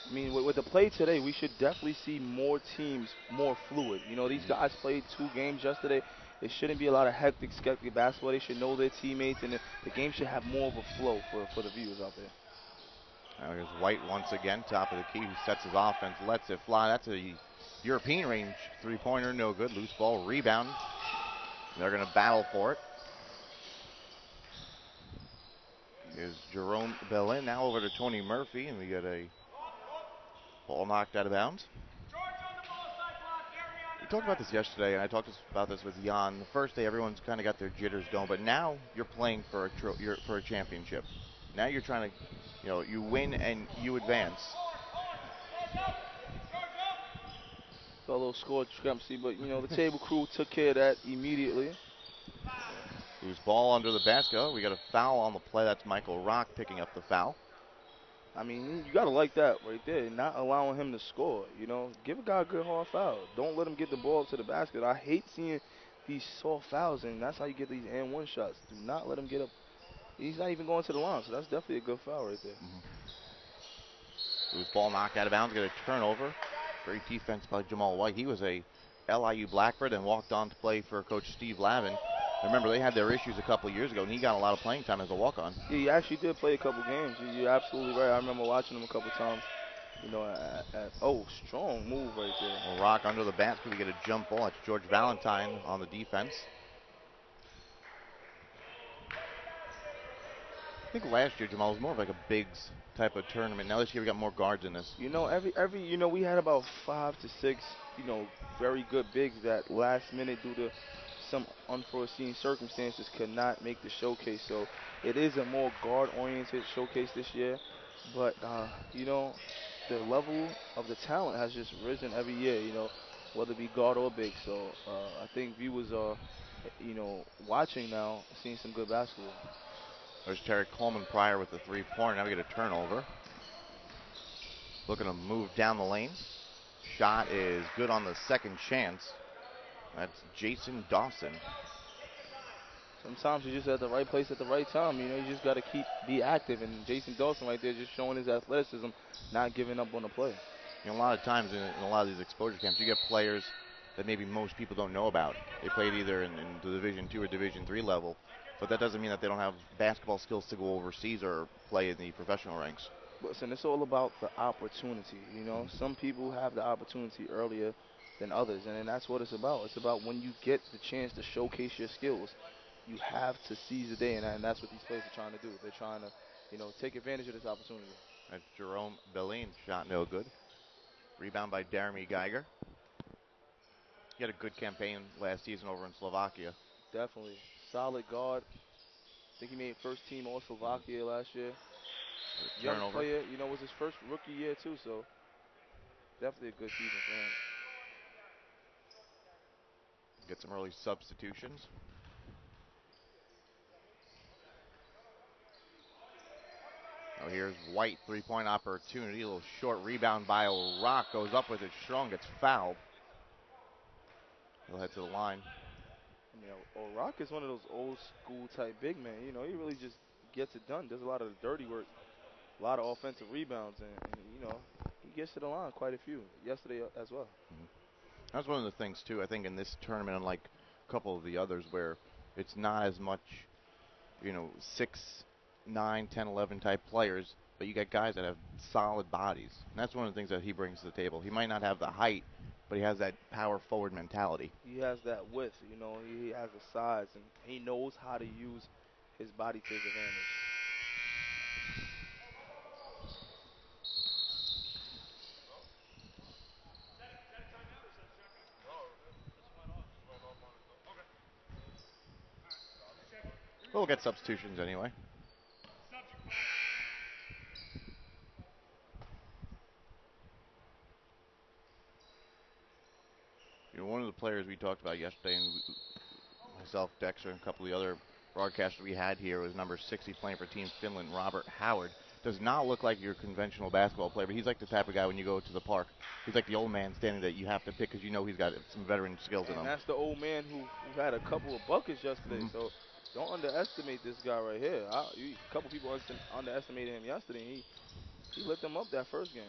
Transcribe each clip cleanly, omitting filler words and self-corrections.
I mean, with the play today, we should definitely see more teams more fluid. You know, these guys played 2 games yesterday. It shouldn't be a lot of hectic, skeptic basketball. They should know their teammates, and the game should have more of a flow for the viewers out there. Now here's White once again, top of the key, who sets his offense, lets it fly. That's a European range three-pointer, no good. Loose ball, rebound. They're going to battle for it. Is Jerome Bellin now over to Tony Murphy, and we got a ball knocked out of bounds. We talked about this yesterday, and I talked about this with Jan. The first day, everyone's kind of got their jitters going, but now you're playing for a championship. Now you're trying to, you win and you advance. So a little score discrepancy, but the table crew took care of that immediately. Loose ball under the basket. Oh, we got a foul on the play. That's Michael Rock picking up the foul. I mean, you gotta like that right there, not allowing him to score. Give a guy a good hard foul. Don't let him get the ball to the basket. I hate seeing these soft fouls, and that's how you get these and one shots. Do not let him get up. He's not even going to the line, so that's definitely a good foul right there. Loose ball knocked out of bounds. Got a turnover. Great defense by Jamal White. He was a LIU Blackbird and walked on to play for Coach Steve Lavin. Remember, they had their issues a couple of years ago, and he got a lot of playing time as a walk-on. Yeah, he actually did play a couple games. You're absolutely right. I remember watching him a couple times. Strong move right there. Well, Rock under the basket. We get a jump ball. It's George Valentine on the defense. I think last year, Jamal, was more of like a bigs type of tournament. Now this year we got more guards in this. We had about 5 to 6, very good bigs that last minute due to some unforeseen circumstances could not make the showcase. So it is a more guard-oriented showcase this year. But the level of the talent has just risen every year. Whether it be guard or big. So I think viewers are, watching now, seeing some good basketball. There's Terry Coleman prior with the three-pointer. Now we get a turnover. Looking to move down the lane. Shot is good on the second chance. That's Jason Dawson. Sometimes you're just at the right place at the right time. You just got to be active. And Jason Dawson right there just showing his athleticism, not giving up on the play. A lot of times in a lot of these exposure camps, you get players that maybe most people don't know about. They played either in the Division II or Division III level, but that doesn't mean that they don't have basketball skills to go overseas or play in the professional ranks. Listen, it's all about the opportunity. Some people have the opportunity earlier than others, and that's what it's about. It's about when you get the chance to showcase your skills, you have to seize the day, and that's what these players are trying to do. They're trying to, take advantage of this opportunity. That's Jerome Bellin. Shot no good. Rebound by Jeremy Geiger. He had a good campaign last season over in Slovakia. Definitely. Solid guard. I think he made first team All Slovakia last year. Young Turnover. player, was his first rookie year too, so definitely a good season for him. Get some early substitutions. Oh, here's White, three-point opportunity. A little short rebound by Rock. Goes up with it strong, gets fouled. He'll head to the line. Rock is one of those old school type big men. He really just gets it done, does a lot of the dirty work, a lot of offensive rebounds, and he gets to the line quite a few yesterday as well. That's one of the things, too, I think in this tournament, unlike a couple of the others where it's not as much, 6, 9, 10, 11 type players, but you got guys that have solid bodies. And that's one of the things that he brings to the table. He might not have the height, but he has that power forward mentality. He has that width, he has the size, and he knows how to use his body to his advantage. We'll get substitutions anyway. One of the players we talked about yesterday, and myself, Dexter, and a couple of the other broadcasters we had here, was number 60 playing for Team Finland, Robert Howard. Does not look like your conventional basketball player, but he's like the type of guy when you go to the park. He's like the old man standing that you have to pick because he's got some veteran skills in him. And that's the old man who had a couple of buckets yesterday. So don't underestimate this guy right here. A couple people underestimated him yesterday. And he lit them up that first game.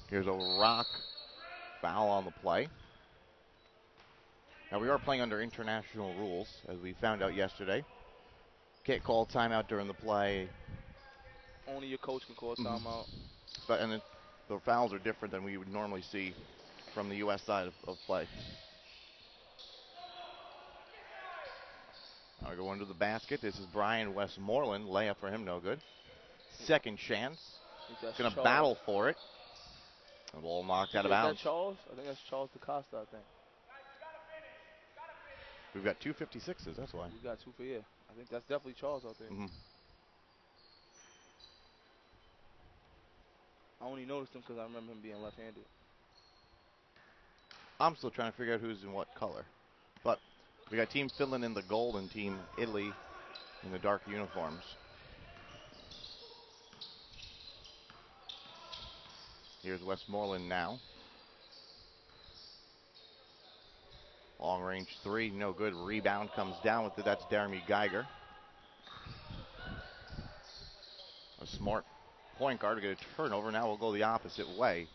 Here's a rock foul on the play. Now we are playing under international rules, as we found out yesterday. Can't call timeout during the play. Only your coach can call Mhm. timeout. But and the fouls are different than we would normally see from the U.S. side of play. Now we go into the basket. This is Brian Westmoreland. Layup for him, no good. Second chance. I think that's Going to Charles. battle for it. The ball knocked out of Is that bounds. Charles? I think that's Charles DaCosta, I think. We've got 256s, that's why. We got two for here. I think that's definitely Charles out there. Mm-hmm. I only noticed him because I remember him being left-handed. I'm still trying to figure out who's in what color. But we got Team Finland in the gold and Team Italy in the dark uniforms. Here's Westmoreland now. Long range three, no good. Rebound comes down with it. That's Jeremy Geiger. A smart point guard to get a turnover. Now we'll go the opposite way.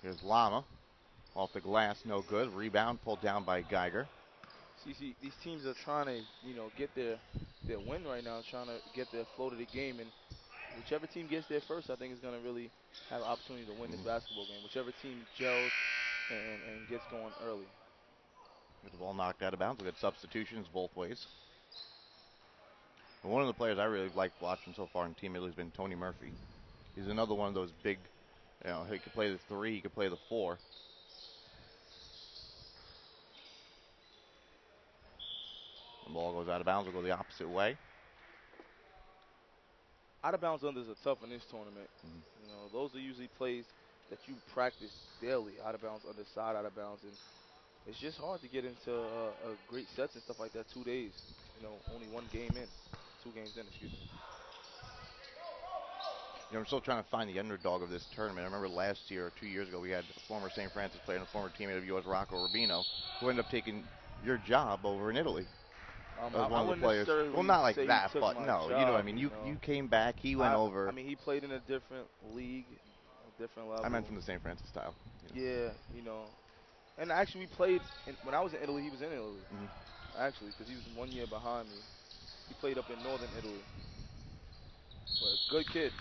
Here's Lama. Off the glass, no good. Rebound pulled down by Geiger. See, these teams are trying to, get their win right now, trying to get their flow to the game, and whichever team gets there first, I think is going to really have an opportunity to win this basketball game. Whichever team gels and gets going early. With the ball knocked out of bounds. We got substitutions both ways. And one of the players I really like watching so far in Team Italy has been Tony Murphy. He's another one of those big, he could play the three, he could play the four. The ball goes out of bounds. We'll go the opposite way. Out of bounds unders are tough in this tournament. Those are usually plays that you practice daily. Out of bounds, underside, out of bounds, and it's just hard to get into great sets and stuff like that 2 days. Only one game in, 2 games in, excuse me. I'm still trying to find the underdog of this tournament. I remember last year or 2 years ago we had a former St. Francis player and a former teammate of yours, Rocco Rubino, who ended up taking your job over in Italy. As one I of the wouldn't players. necessarily Well, not like say that, he took but my no, you know what I job. mean. You came back, he went over. I mean, he played in a different league, a different level. I meant from the St. Francis style. Yeah, and actually we played when I was in Italy. He was in Italy, actually, because he was 1 year behind me. He played up in northern Italy. But good kid,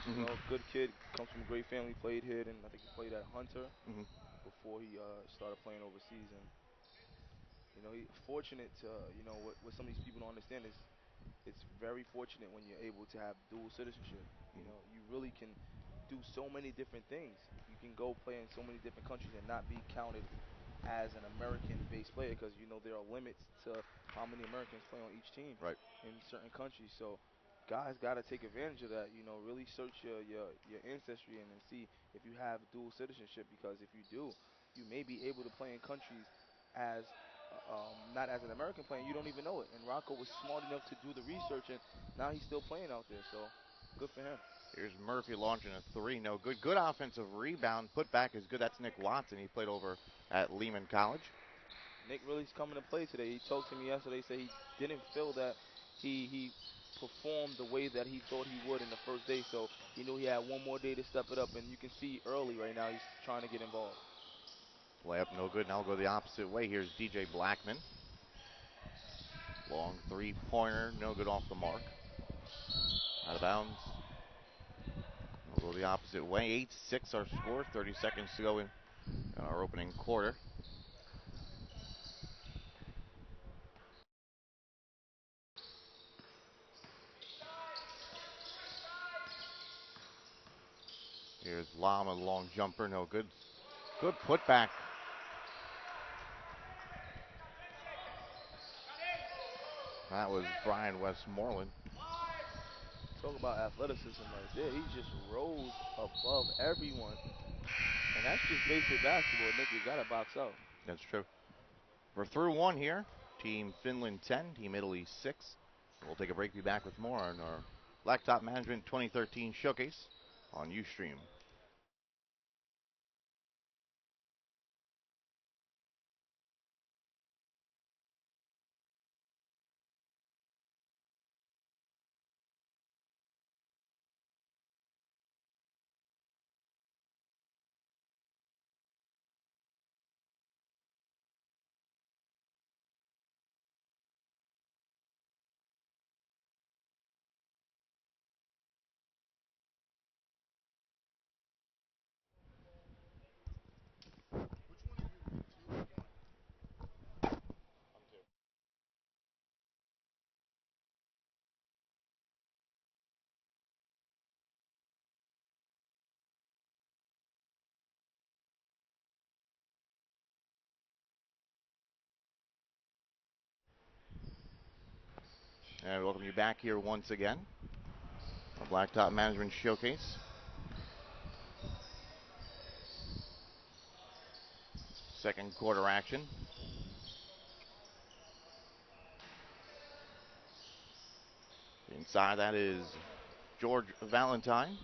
good kid. Comes from a great family. Played here, and I think he played at Hunter before he started playing overseas. And he fortunate to what some of these people don't understand is it's very fortunate when you're able to have dual citizenship. You really can do so many different things. You can go play in so many different countries and not be counted as an American-based player because there are limits to how many Americans play on each team Right. in certain countries. So guys got to take advantage of that. Really search your ancestry and see if you have dual citizenship because if you do, you may be able to play in countries as not as an American player. You don't even know it. And Rocco was smart enough to do the research, and now he's still playing out there. So good for him. Here's Murphy launching a three. No good. Good offensive rebound. Put back is good. That's Nick Watson. He played over at Lehman College. Nick really's coming to play today. He talked to me yesterday. Said he didn't feel that he performed the way that he thought he would in the first day. So he knew he had one more day to step it up. And you can see early right now he's trying to get involved. Layup no good. Now we'll go the opposite way. Here's DJ Blackman. Long three-pointer. No good off the mark. Out of bounds. We'll go the opposite way. 8-6 our score. 30 seconds to go in our opening quarter. Here's Lama, long jumper, no good. Good putback. That was Brian Westmoreland. Talk about athleticism right there. He just rose above everyone. And that's just basic basketball, Nick. You got to box out. That's true. We're through one here. Team Finland 10, Team Italy 6. We'll take a break, be back with more on our Blacktop Management 2013 Showcase on Ustream. And welcome you back here once again. Our Blacktop Management Showcase. Second quarter action. Inside that is George Valentine,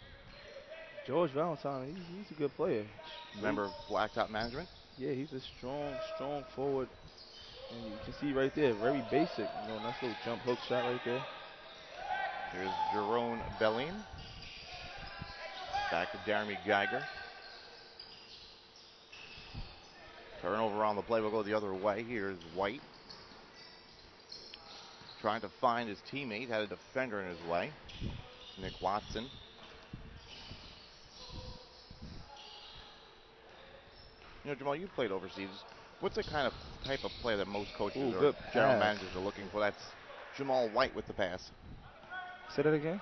George Valentine, he's a good player. Really, member of Blacktop Management. yeah, he's a strong forward. And you can see right there, very basic. Nice little jump hook shot right there. Here's Jerome Bellin. Back to Jeremy Geiger. Turnover on the play. We'll go the other way. Here's White. Trying to find his teammate. Had a defender in his way. Nick Watson. Jamal, you played overseas. What's the kind of type of play that most coaches Ooh, or good general pass. managers are looking for? That's Jamal White with the pass. Say that again?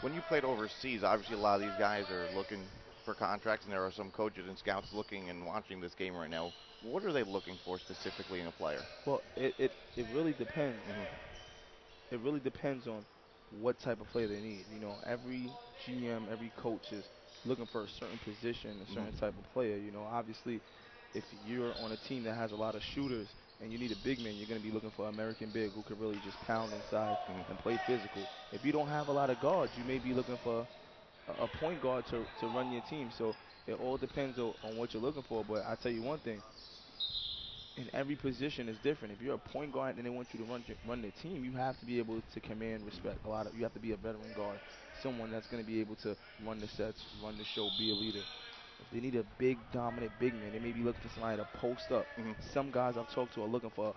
When you played overseas, obviously a lot of these guys are looking for contracts, and there are some coaches and scouts looking and watching this game right now. What are they looking for specifically in a player? Well, it really depends. It really depends on what type of player they need. Every GM, every coach is looking for a certain position, a certain type of player. Obviously, if you're on a team that has a lot of shooters and you need a big man, you're going to be looking for an American big who can really just pound inside and play physical. If you don't have a lot of guards, you may be looking for a point guard to run your team. So it all depends on what you're looking for. But I tell you one thing, in every position is different. If you're a point guard and they want you to run the team, you have to be able to command respect. You have to be a veteran guard, someone that's going to be able to run the sets, run the show, be a leader. If they need a big, dominant big man, they may be looking for somebody to post up. Some guys I've talked to are looking for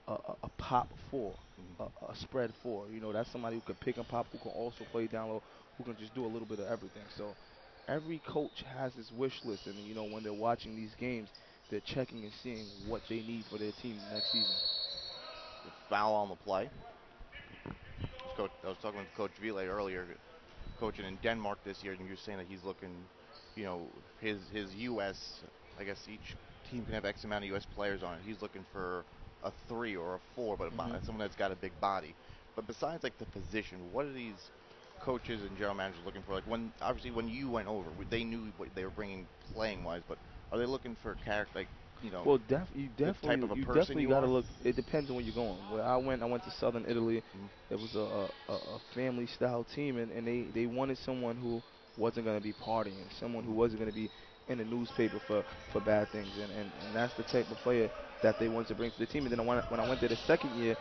a pop four, a spread four. That's somebody who can pick and pop, who can also play down low, who can just do a little bit of everything. So every coach has his wish list, and when they're watching these games, they're checking and seeing what they need for their team next season. The foul on the play. I was talking with Coach Ville earlier, coaching in Denmark this year, and he was saying that he's looking, his U.S. I guess each team can have X amount of U.S. players on it. He's looking for a 3 or a 4, but someone that's got a big body. But besides like the position, what are these coaches and general managers looking for? Like when you went over, they knew what they were bringing playing wise, but are they looking for character, like Well, the type of a you person definitely you got to are? look. It depends on where you're going. Where I went to Southern Italy. It was a family style team, and they wanted someone who wasn't going to be partying, someone who wasn't going to be in the newspaper for bad things, and that's the type of player that they wanted to bring to the team. And then when I went there the second year,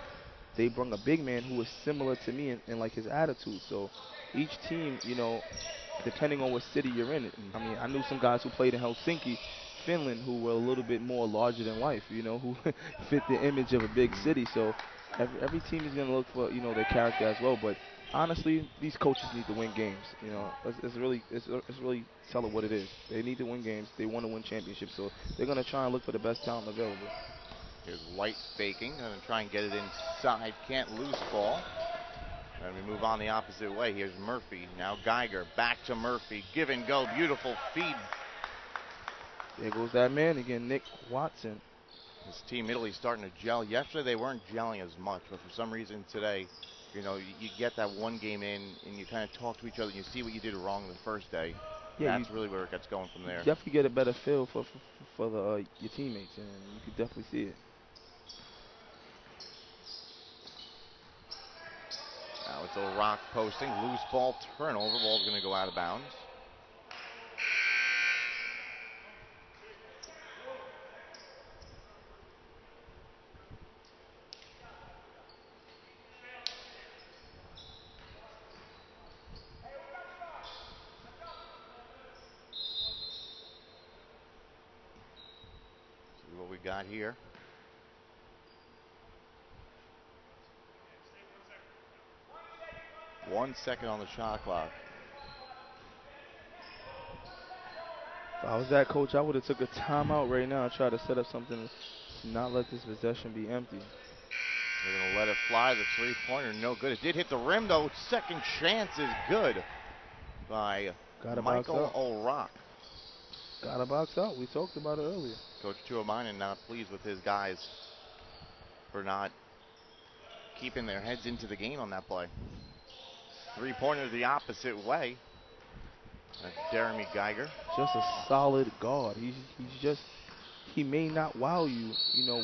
they brought a big man who was similar to me in like his attitude. So each team, depending on what city you're in. I mean, I knew some guys who played in Helsinki, Finland, who were a little bit more larger than life, who fit the image of a big city. So every team is going to look for, their character as well. But honestly, these coaches need to win games. It's really tell it what it is. They need to win games. They want to win championships. So they're going to try and look for the best talent available. Here's White faking, going to try and get it inside. Can't loose ball. And we move on the opposite way. Here's Murphy. Now Geiger. Back to Murphy. Give and go. Beautiful feed. There goes that man again, Nick Watson. This team Italy starting to gel. Yesterday they weren't gelling as much, but for some reason today, you get that one game in and you kind of talk to each other and you see what you did wrong the first day. Yeah, That's really where it gets going from there. definitely get a better feel for your teammates, and you could definitely see it. Now it's a rock posting. Loose ball turnover. Ball's going to go out of bounds. See what we got here. One second on the shot clock. If I was that coach, I would have took a timeout right now and tried to set up something to not let this possession be empty. They're going to let it fly. The three-pointer, no good. It did hit the rim, though. Second chance is good by Gotta box Michael out. O'Rock. Gotta box out. We talked about it earlier. Coach Tuomainen not pleased with his guys for not keeping their heads into the game on that play. 3-pointer the opposite way. That's Jeremy Geiger. Just a solid guard. He's just he may not wow you,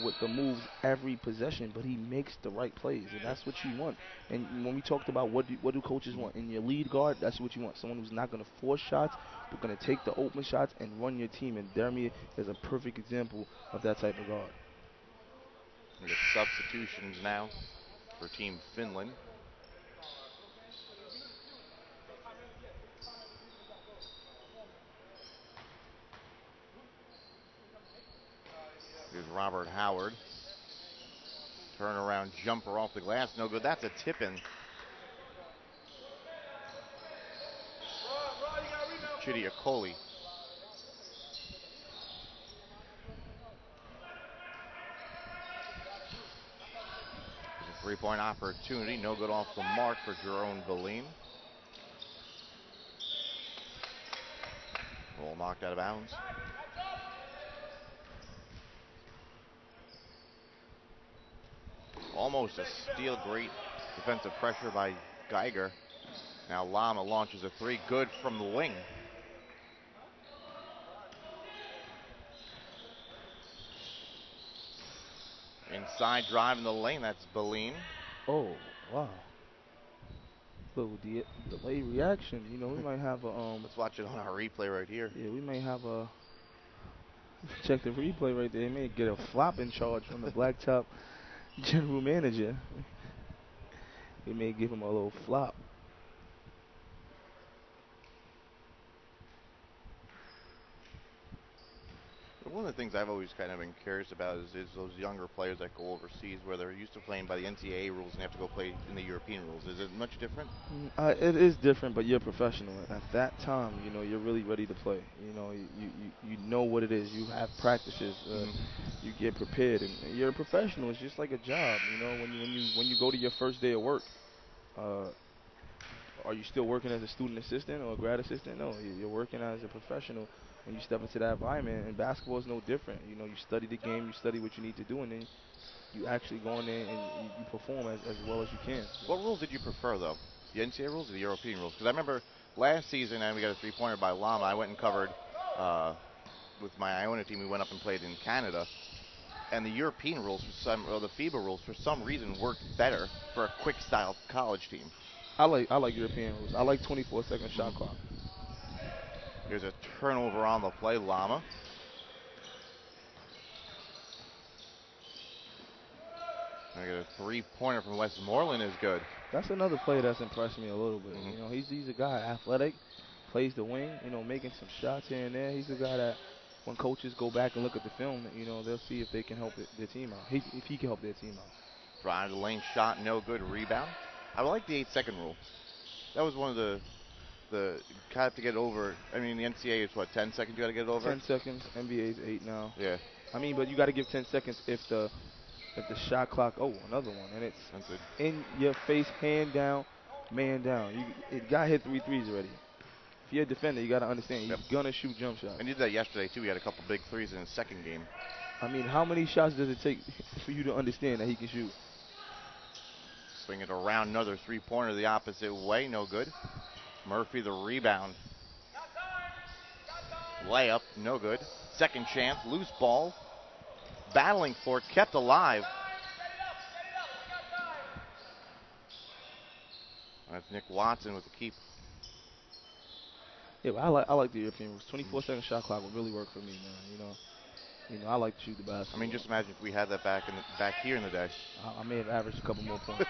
with the moves every possession, but he makes the right plays, and that's what you want. And when we talked about what do coaches Mhm. want in your lead guard, that's what you want. Someone who's not going to force shots, but going to take the open shots and run your team. And Jeremy is a perfect example of that type of guard. We get substitutions now for Team Finland. Here's Robert Howard. Turnaround jumper off the glass. No good. That's a tip in. Chidiacoli. There's a 3-point opportunity. No good off the mark for Jerome Valine. Ball knocked out of bounds. Almost a steal. Great defensive pressure by Geiger. Now Lama launches a three. Good from the wing. Inside drive in the lane. That's Valine. Oh wow, little delay reaction. We might have a Let's watch it on our replay right here. yeah, we might have a check the replay right there. He may get a flop in charge from the blacktop general manager. He may give him a little flop. One of the things I've always kind of been curious about is those younger players that go overseas where they're used to playing by the NCAA rules and have to go play in the European rules. Is it much different? It is different, but you're a professional. At that time, you're really ready to play. You know what it is. You have practices. You get prepared, and you're a professional. It's just like a job. When you go to your first day of work, uh, are you still working as a student assistant or a grad assistant? No, you're working as a professional when you step into that environment. And basketball is no different. You study the game, you study what you need to do, and then you actually go in there and you perform as well as you can. What rules did you prefer, though? The NCAA rules or the European rules? Because I remember last season, and we got a three-pointer by Lama. I went and covered with my Iona team. We went up and played in Canada. And the European rules, or the FIBA rules, for some reason worked better for a quick-style college team. I like European rules. I like 24-second shot Mm. clock. Here's a turnover on the play, Lama. I get a three-pointer from Westmoreland is good. That's another player that's impressed me a little bit. Mm-hmm. He's a guy athletic, plays the wing. Making some shots here and there. He's a guy that when coaches go back and look at the film, they'll see if they can help their team out. If he can help their team out. Drive to the lane shot, no good. Rebound. I like the 8-second rule. That was one of the have to get over. I mean, the NCAA is what, 10 seconds you got to get it over? 10 seconds. NBA's 8 now. Yeah. But you got to give 10 seconds if the shot clock. Oh, another one, and it's That's it. in your face, hand down, man down. It got hit 3 threes already. If you're a defender, you got to understand Yep. he's gonna shoot jump shots. And he did that yesterday too. He had a couple big threes in his second game. How many shots does it take for you to understand that he can shoot? Swing it around, another three-pointer the opposite way, no good. Murphy the rebound. Layup, no good. Second chance, loose ball. Battling for it, kept alive. That's Nick Watson with the keep. Yeah, but I like the European rules. 24-second shot clock would really work for me, man. I like to shoot the I mean, basketball. just imagine if we had that back here in the day. I may have averaged a couple more points.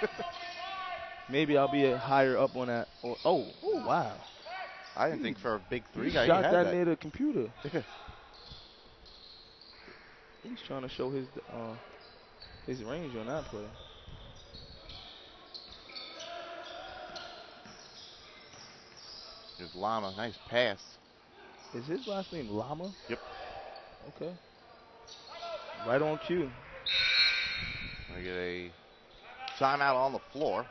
Maybe I'll be higher up on that. Oh, wow. I didn't He, think for a big he three guy he shot had that that. near the computer. He's trying to show his range on that play. There's Lama, nice pass. Is his last name Lama? Yep. Okay. Right on cue. I get a timeout on the floor.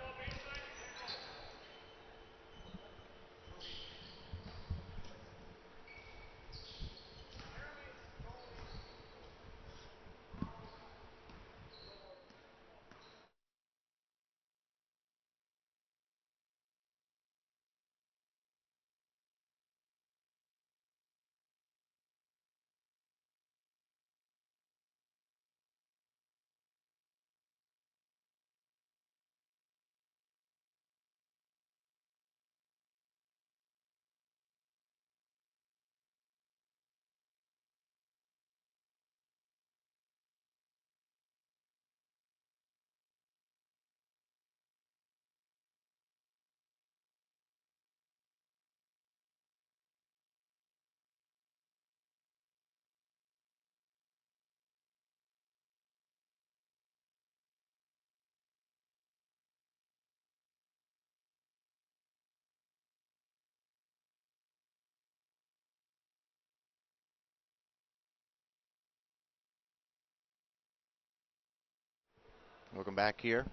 Welcome back here.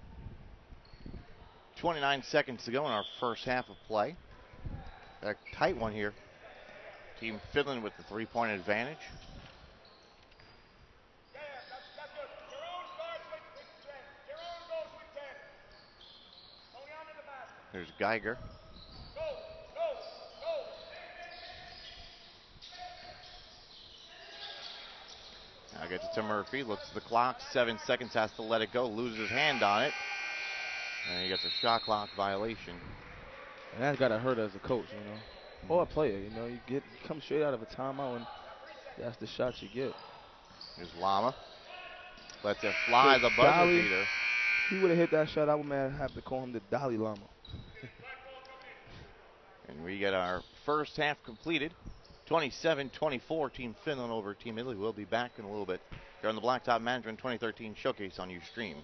29 seconds to go in our first half of play. A tight one here. Team Finland with the 3-point advantage. There's Geiger. Now gets it to Murphy. Looks at the clock. 7 seconds. Has to let it go. Loses his hand on it. And he gets a shot clock violation. And that's gotta hurt as a coach, or a player. You come straight out of a timeout, and that's the shot you get. Here's Lama. Lets it fly. The buzzer Dolly, beater. if he would have hit that shot, I would have to call him the Dalai Lama. And we get our first half completed. 27-24, Team Finland over Team Italy. We'll be back in a little bit. Here on the Blacktop Management 2013 Showcase on Ustream.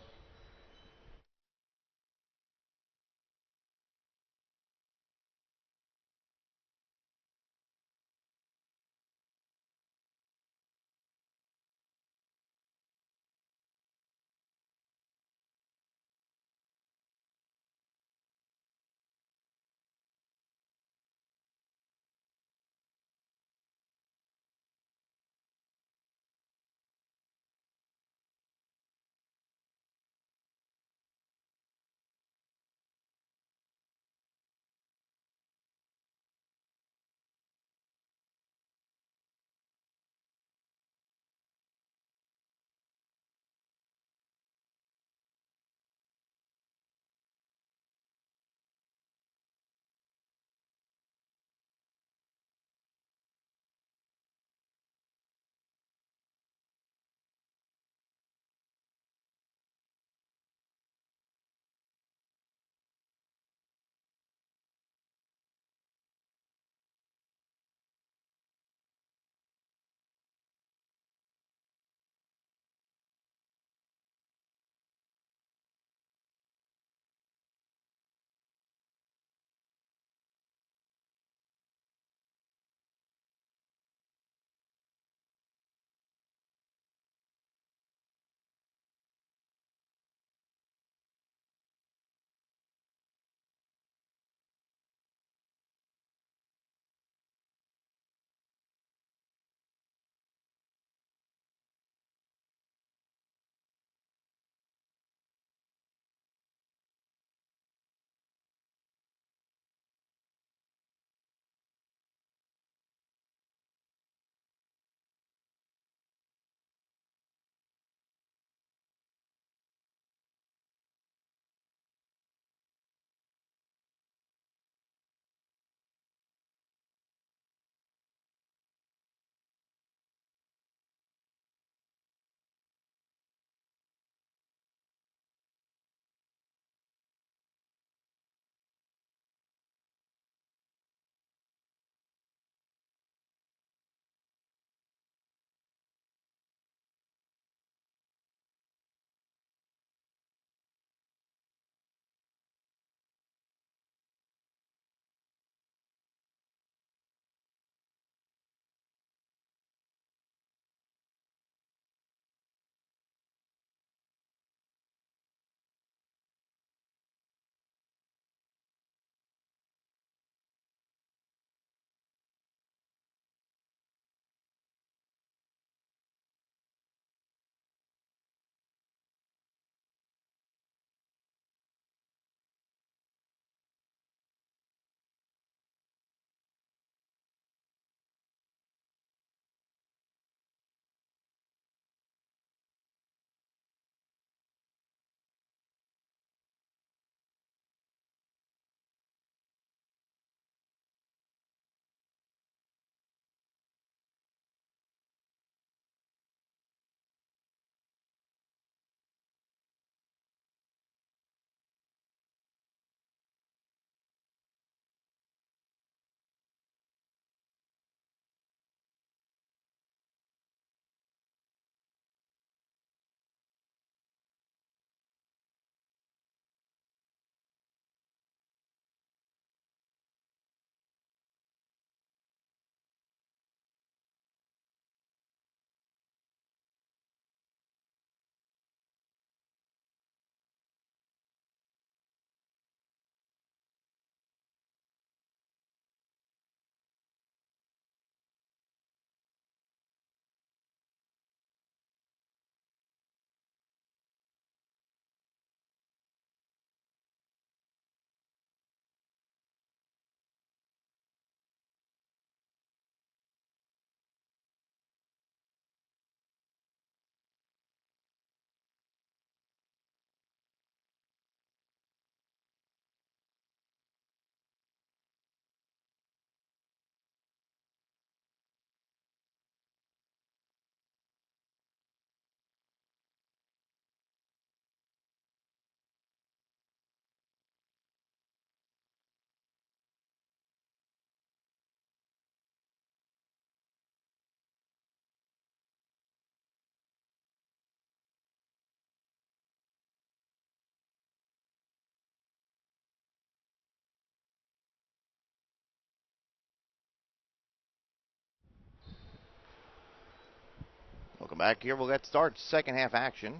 Welcome back here. We'll get started. Second half action.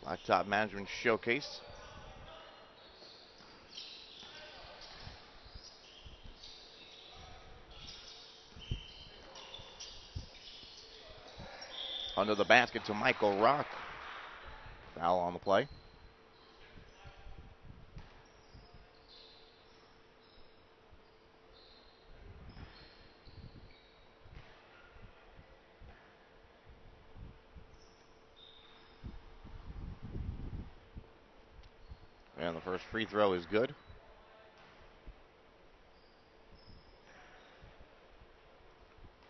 Blacktop Management Showcase. Under the basket to Michael Rock. Foul on the play. And the first free throw is good.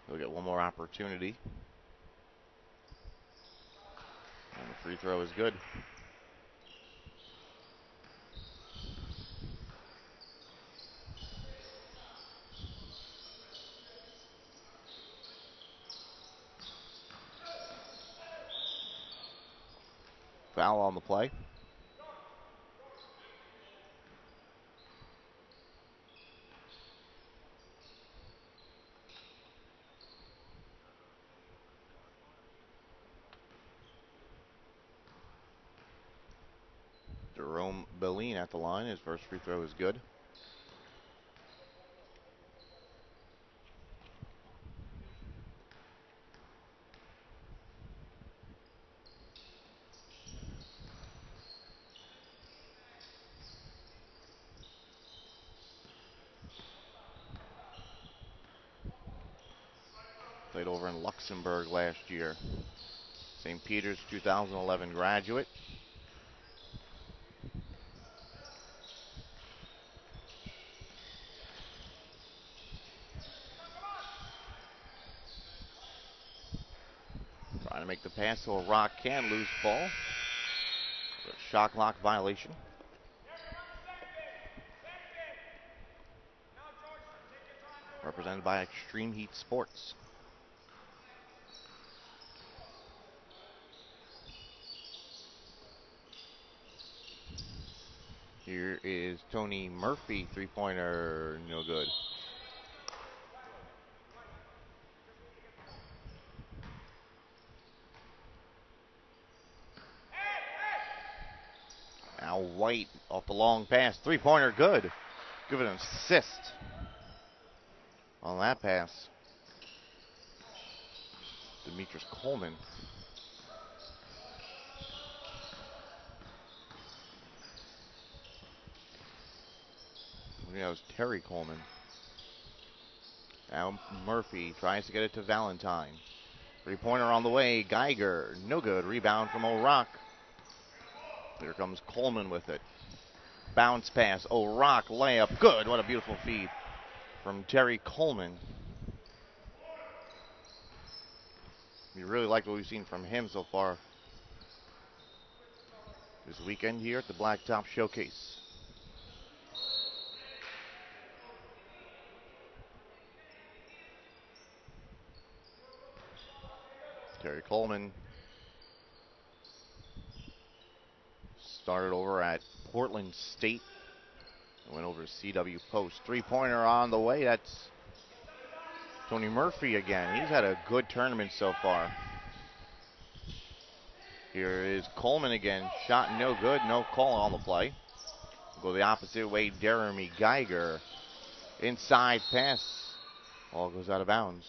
He'll get one more opportunity. And the free throw is good. Foul on the play. Jerome Belline at the line. His first free throw is good. Played over in Luxembourg last year. St. Peter's 2011 graduate. Trying to make the pass so Rock can lose ball. Shot clock violation. Represented by Extreme Heat Sports. Here is Tony Murphy, three-pointer, no good. Now White off the long pass, three-pointer, good. Give it an assist on that pass. Demetrius Coleman. That was Terry Coleman. Now Murphy tries to get it to Valentine. Three-pointer on the way. Geiger, no good. Rebound from O'Rock. Here comes Coleman with it. Bounce pass. O'Rock layup. Good. What a beautiful feed from Terry Coleman. We really like what we've seen from him so far this weekend here at the Blacktop Showcase. Terry Coleman started over at Portland State. Went over to CW Post. Three-pointer on the way. That's Tony Murphy again. He's had a good tournament so far. Here is Coleman again. Shot no good. No call on the play. Go the opposite way. Jeremy Geiger. Inside pass. Ball goes out of bounds.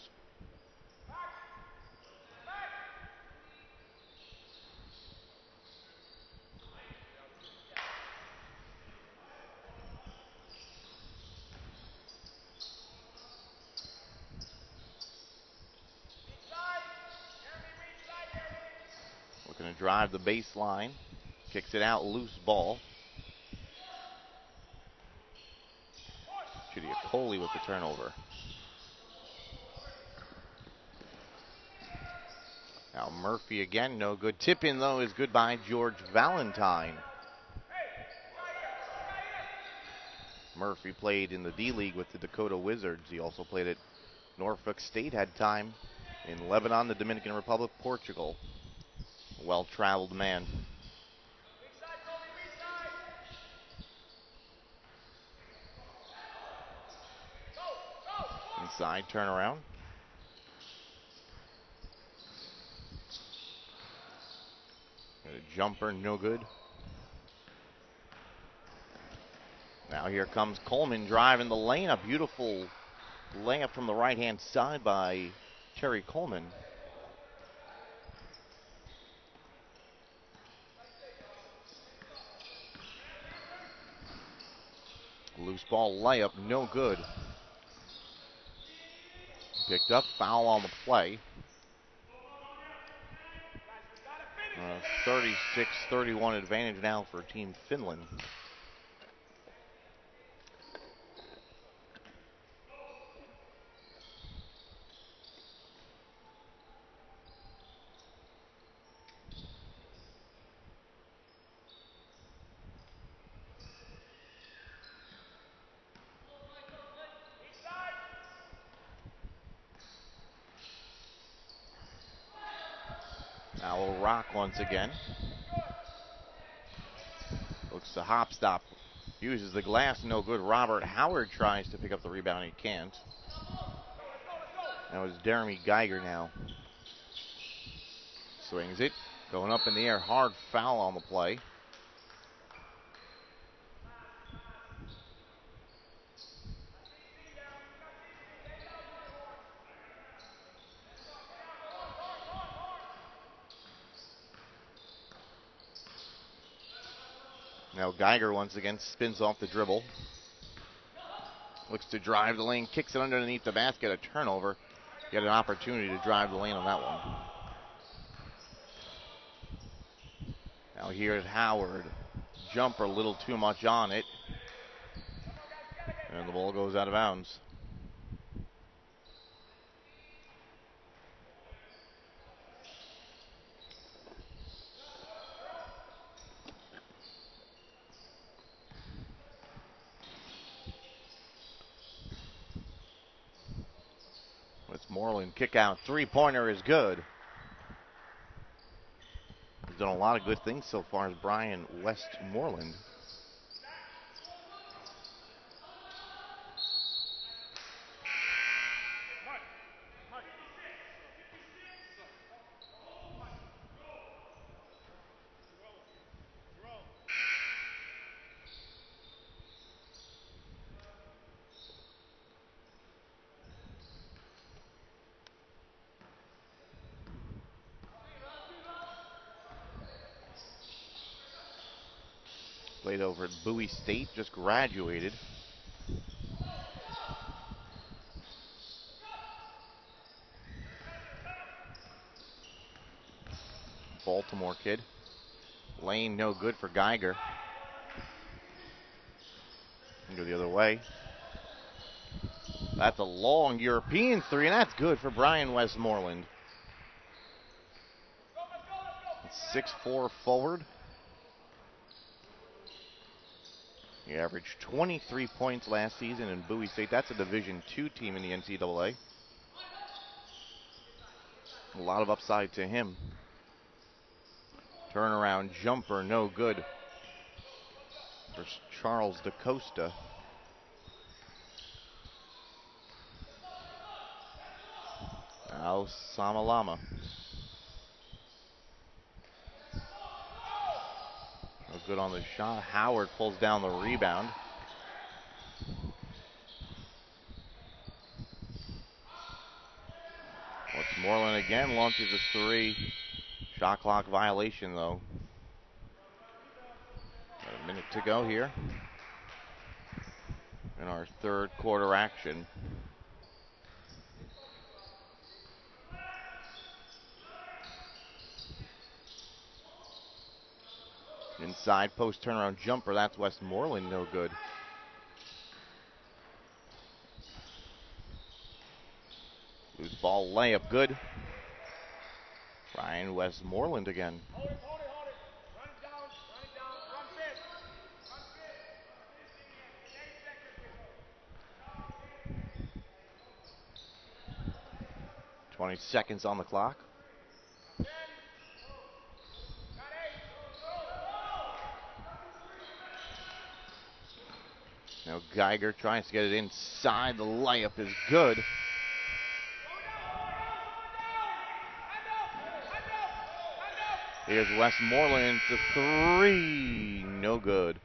Looking to drive the baseline. Kicks it out. Loose ball. Chidiacoli with the turnover. Now Murphy again, no good. Tip in though is good by George Valentine. Murphy played in the D-League with the Dakota Wizards. He also played at Norfolk State, had time in Lebanon, the Dominican Republic, Portugal. A well-traveled man. Inside turnaround. jumper, no good. Now here comes Coleman driving the lane. A beautiful layup from the right-hand side by Terry Coleman. Loose ball layup, no good. Picked up, foul on the play. 36-31 advantage now for Team Finland. Now a rock once again. Looks to hop stop. Uses the glass, no good. Robert Howard tries to pick up the rebound, he can't. That was Jeremy Geiger now. Swings it, going up in the air, hard foul on the play. Now Geiger once again spins off the dribble. Looks to drive the lane, kicks it underneath the basket, a turnover. Get an opportunity to drive the lane on that one. Now here's Howard. Jumper a little too much on it. And the ball goes out of bounds. Westmoreland kick out. Three-pointer is good. He's done a lot of good things so far as Brian Westmoreland. Played over at Bowie State, just graduated. Baltimore kid. Lane no good for Geiger. Go the other way. That's a long European three, and that's good for Brian Westmoreland. 6'4" forward. He averaged 23 points last season in Bowie State. That's a Division II team in the NCAA. A lot of upside to him. Turnaround jumper, no good for Charles DaCosta. Now Samalama. No good on the shot. Howard pulls down the rebound. Westmoreland again launches a three. Shot clock violation though. Got a minute to go here in our third quarter action. Inside post turnaround jumper, that's Westmoreland, no good. Loose ball layup, good. Brian Westmoreland again. Hold it. Run it down. 20 seconds on the clock. Now Geiger tries to get it inside. The layup is good. Here's Westmoreland. The three. No good.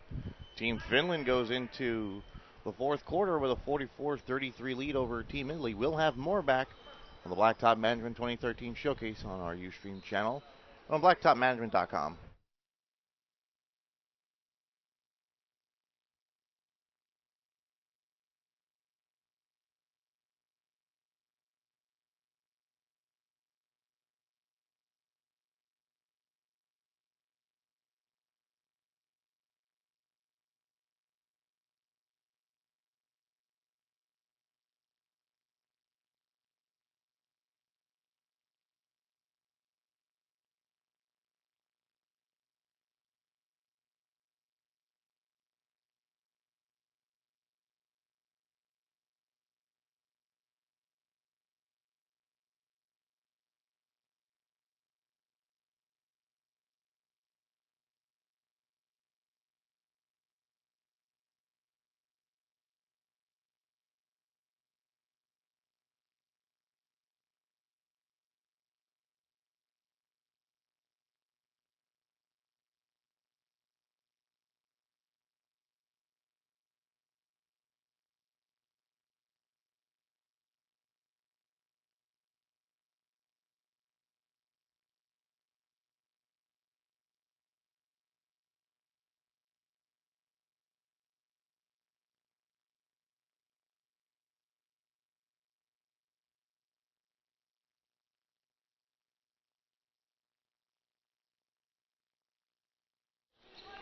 Team Finland goes into the fourth quarter with a 44-33 lead over Team Italy. We'll have more back on the Blacktop Management 2013 Showcase on our Ustream channel on blacktopmanagement.com.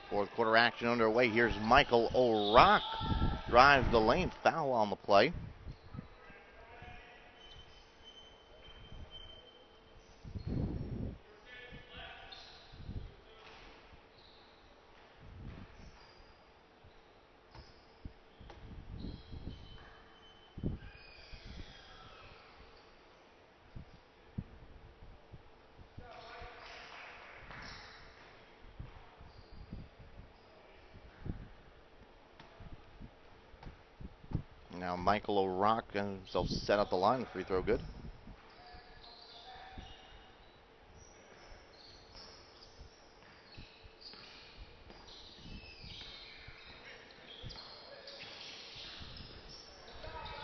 Fourth quarter action underway. Here's Michael O'Rock. Drives the lane. Foul on the play. Now Michael O'Rock got himself set up the line. The free throw good.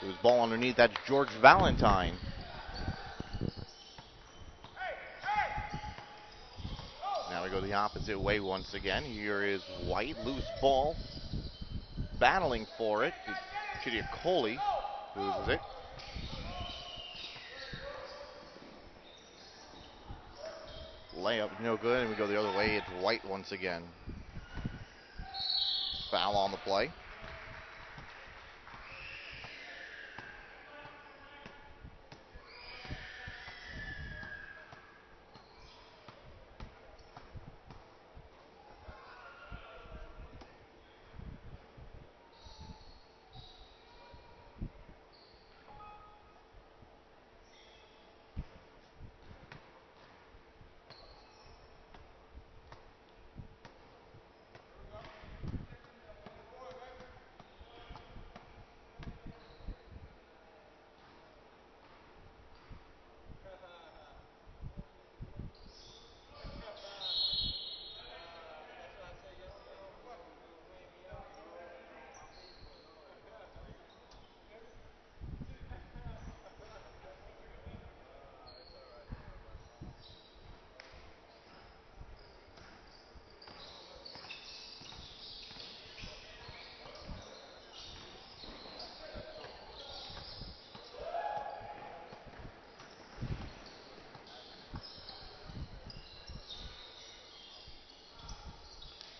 His ball underneath. That's George Valentine. Now we go the opposite way once again. Here is White. Loose ball. Battling for it. Chidiacoli loses it. Layup no good, and we go the other way. It's White once again. Foul on the play.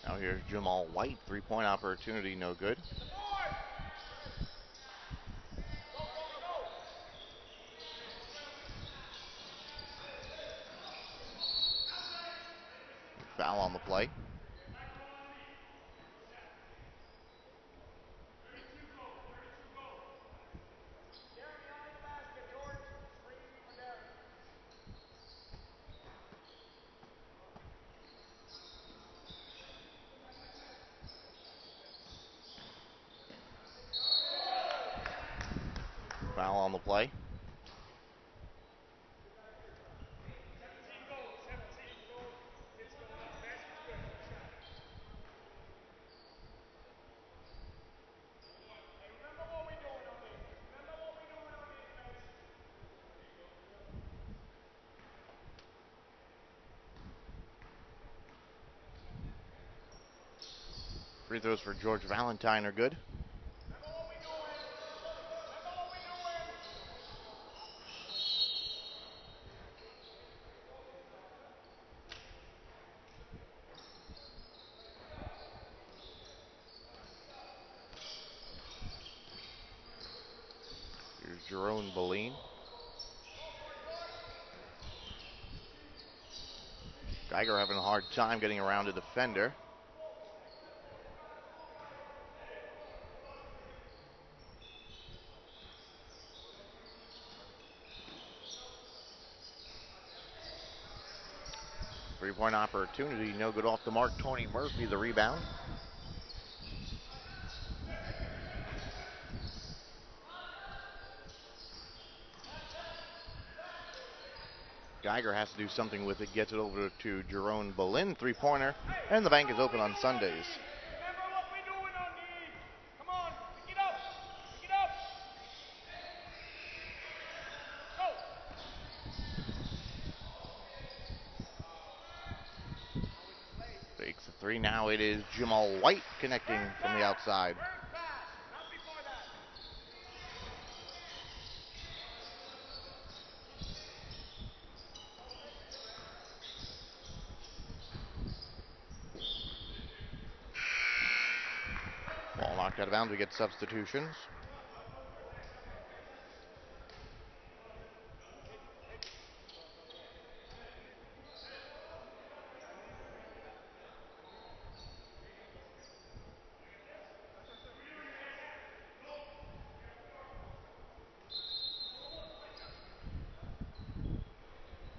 Now here's Jamal White. Three-point opportunity, no good. Foul on the play. Foul on the play. Free throws for George Valentine are good. Here's Jerome Boline. Geiger having a hard time getting around a defender. Three-point opportunity, no good off the mark. Tony Murphy, the rebound. Geiger has to do something with it, gets it over to Jerome Boline, three-pointer, and the bank is open on Sundays. Remember what we're doing on these. Come on, pick it up. Pick it up. Go. Fakes the three. Now it is Jamal White connecting from the outside. First pass, not before that. Ball knocked out of bounds. We get substitutions.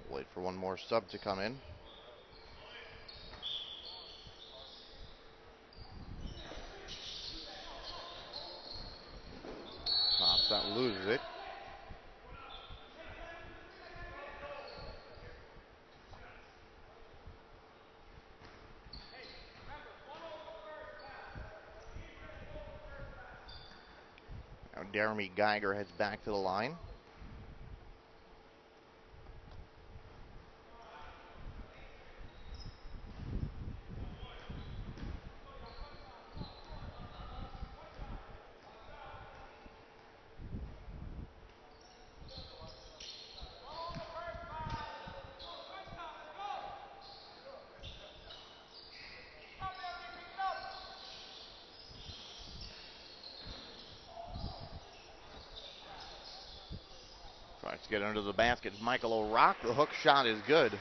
Wait for one more sub to come in. Pops out, loses it. Now Jeremy Geiger heads back to the line. Tries to get under the basket. Michael O'Rourke. The hook shot is good.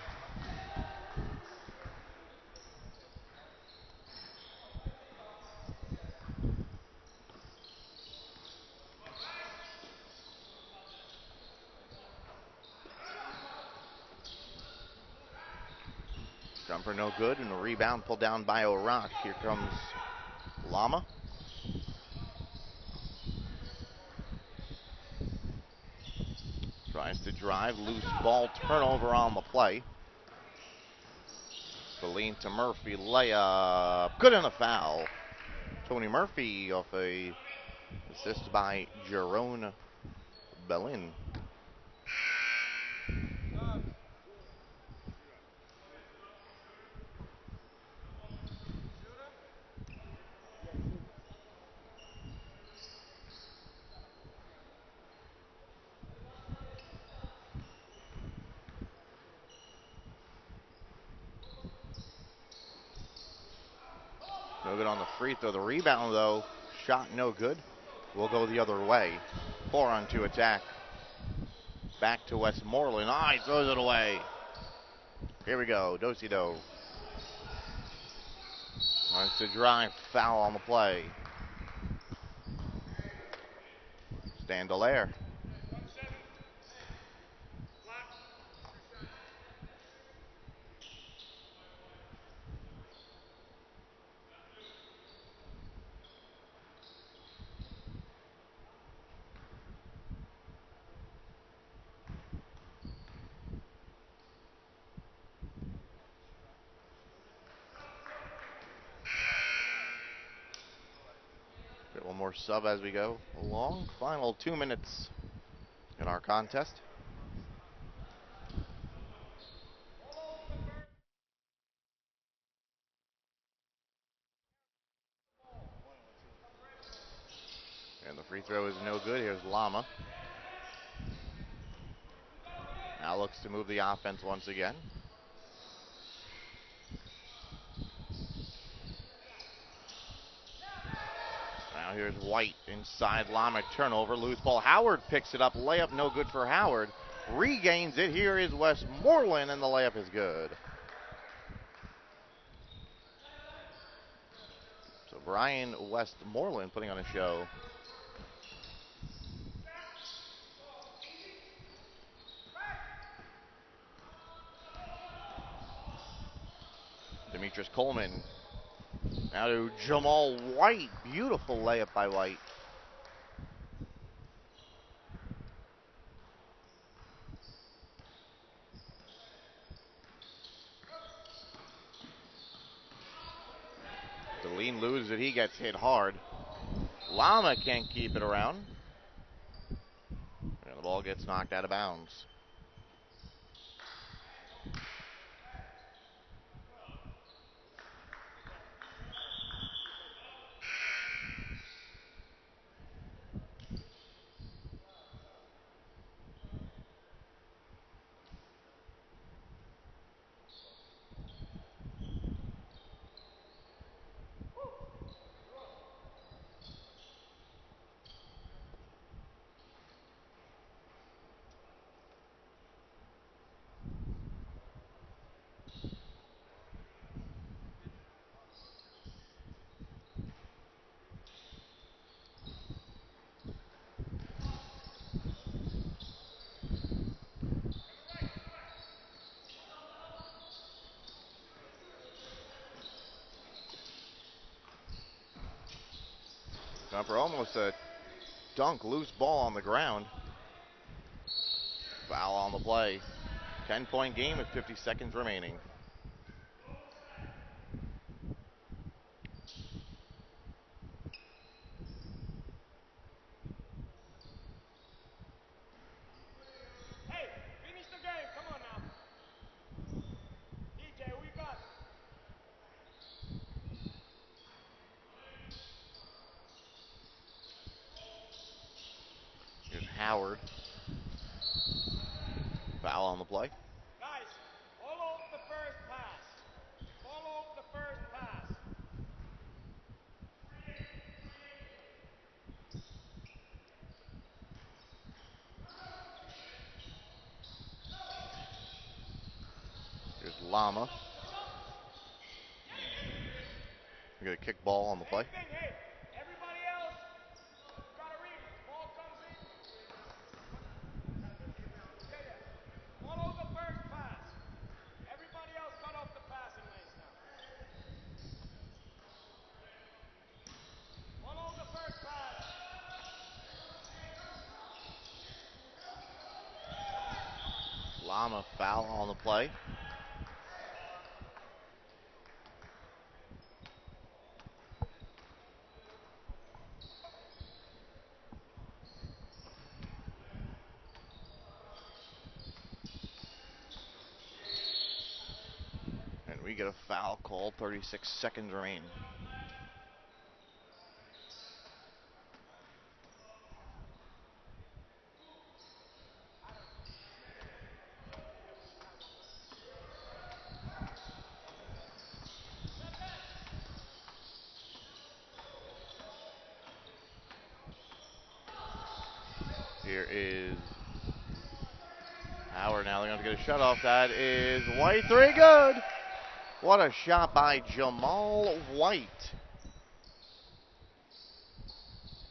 Jumper no good, and the rebound pulled down by O'Rourke. Here comes Lama. Tries to drive, loose ball, turnover on the play. Boline to Murphy, layup, good and a foul. Tony Murphy off a assist by Jerome Boline. No good on the free throw. The rebound, though, shot no good. Will go the other way. 4-on-2 attack. Back to Westmoreland. He throws it away. Here we go. Do-si-do. Wants to drive. Foul on the play. Standelaire. Get one more sub as we go along. Final 2 minutes in our contest. throw is no good. Here's Lama. Now looks to move the offense once again. Now here's White inside Lama. Turnover. Loose ball. Howard picks it up. Layup no good for Howard. Regains it. Here is Westmoreland, and the layup is good. So Brian Westmoreland putting on a show. Demetrius Coleman. Now to Jamal White. Beautiful layup by White. Deline loses it. He gets hit hard. Lama can't keep it around. And the ball gets knocked out of bounds. Gone for almost a dunk. Loose ball on the ground. Foul on the play. 10-point game with 50 seconds remaining. Hey, finish the game. Come on now. DJ, who you got? Here's Howard. Foul on the play. Guys, follow the first pass. Follow the first pass. Here's Lama. We get a kick ball on the play. Same thing. Hey, everybody else, you gotta read it. Ball comes in. Yeah, yeah. Follow the first pass. Everybody else cut off the passing lanes now. Follow the first pass. Lama foul on the play. And we get a foul call. 36 seconds remain. Here is Howard. Now they're going to get a shut off. That is White. Three, good. What a shot by Jamal White.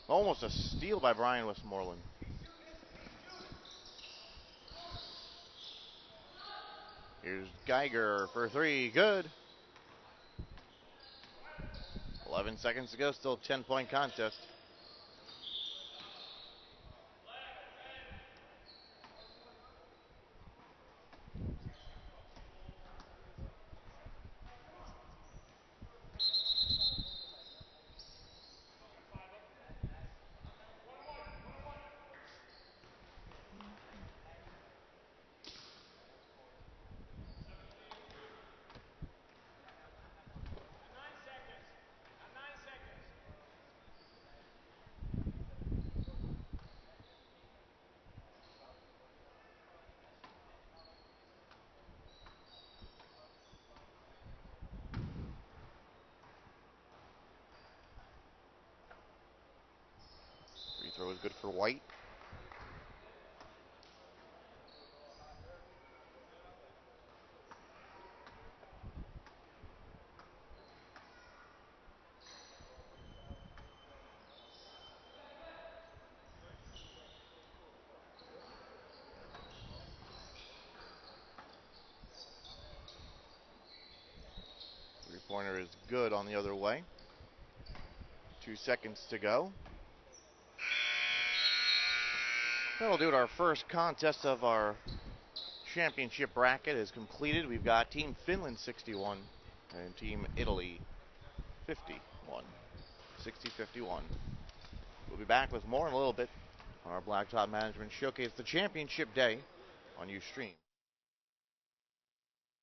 Almost a steal by Brian Westmoreland. Here's Geiger for three, good. 11 seconds to go, still 10-point contest. was good for White. Three-pointer is good on the other way. 2 seconds to go. That'll do it. Our first contest of our championship bracket is completed. We've got Team Finland 61 and Team Italy 51. 60-51. We'll be back with more in a little bit on our Blacktop Management Showcase, the championship day on Ustream.